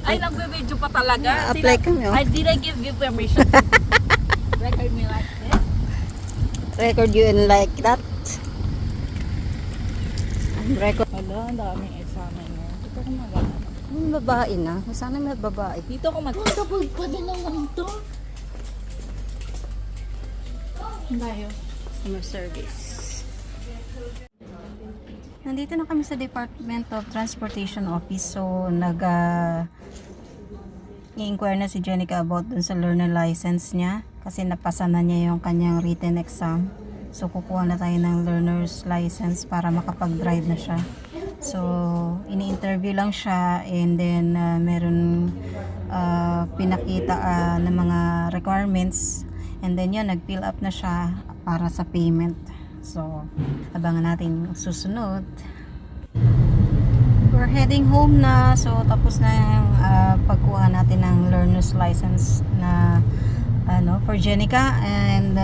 Ay, nagbe-video pa talaga. Apply kami, oh. I didn't give you permission to record me like this. Record you in like that. Record. Hala, ang daming examen mo. Dito ko magana. Yung babae na. Sana may babae. Dito ko mag-double pa din naman to. Tayo. Customer service. Nandito na kami sa Department of Transportation Office. So, i-inquire na si Jenica about dun sa learner license niya. Kasi napasa na niya yung kanyang written exam. So, kukuha na tayo ng learner's license para makapag-drive na siya. So, ini-interview lang siya and then meron pinakita ng mga requirements. And then yun, nag-fill up na siya para sa payment. So, abangan natin susunod. We're heading home na. So, tapos na yung pagkuha natin ng learner's license na for Jenica. And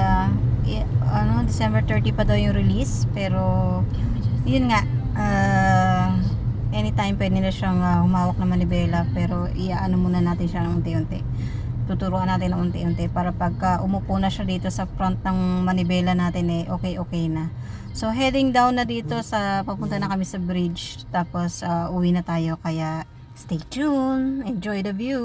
December 30 pa daw yung release. Pero, yun nga, anytime pwede na siyang humawak ng manibela. Pero, iaano muna natin siya ng unti-unti. Tuturuan natin ng unti-unti para pagka umupo na siya dito sa front ng manibela natin okay na. So heading down na dito papunta na kami sa bridge tapos uwi na tayo kaya stay tuned, enjoy the view.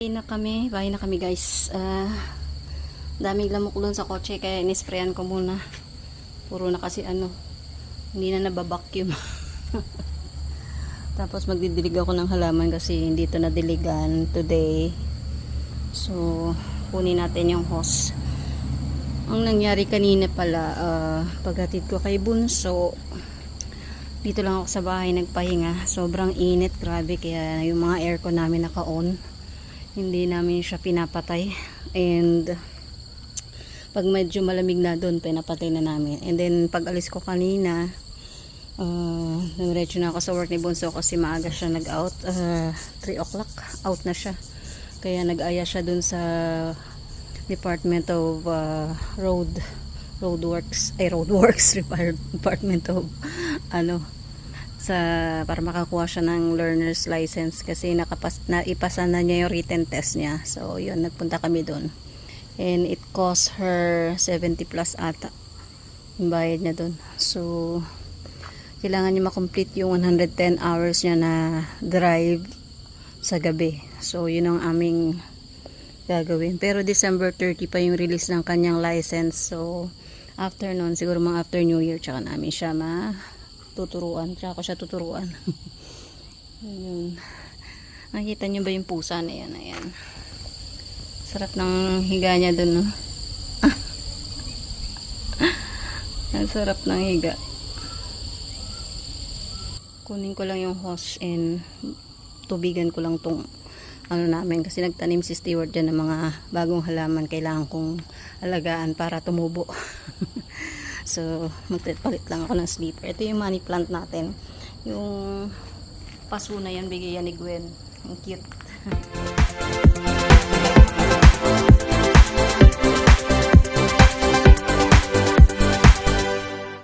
Bahay na kami guys. Daming lamok doon sa kotse kaya inisprayan ko muna. Puro na kasi hindi na nababacuum. Tapos magdidilig ako ng halaman kasi hindi to nadiligan today. So, kunin natin yung hose. Ang nangyari kanina pala, paghatid ko kay Bunso, dito lang ako sa bahay nagpahinga. Sobrang init, grabe. Kaya yung mga aircon namin naka-on. Hindi namin siya pinapatay. And pag medyo malamig na doon, pinapatay na namin. And then pag alis ko kanina, nagdiretso na ako sa work ni Bunso kasi maaga siya nag-out. 3 o'clock, out na siya. Kaya nag-aya siya doon sa Department of Roadworks, Department of para makakuha siya ng learner's license kasi naipasa na niya yung written test niya. So yun, nagpunta kami doon. And it cost her 70 plus ata yung bayad niya doon. So kailangan niya makomplete yung 110 hours niya na drive sa gabi. So yun ang aming gagawin. Pero December 30 pa yung release ng kanyang license. So after nun, siguro mga after New Year, tsaka namin siya tuturuan. Tsaka ko siya tuturuan. Ayun. Nakita niyo ba yung pusa na yan? Ayan. Sarap ng higa niya dun, no? Ang sarap ng higa. Kunin ko lang yung hose and tubigan ko lang tong namin kasi nagtanim si Stewart dyan ng mga bagong halaman. Kailangan kong alagaan para tumubo. So magpalit lang ako ng sleeper. Ito yung money plant natin, yung paso na yan, bigay yan ni Gwen. Ang cute.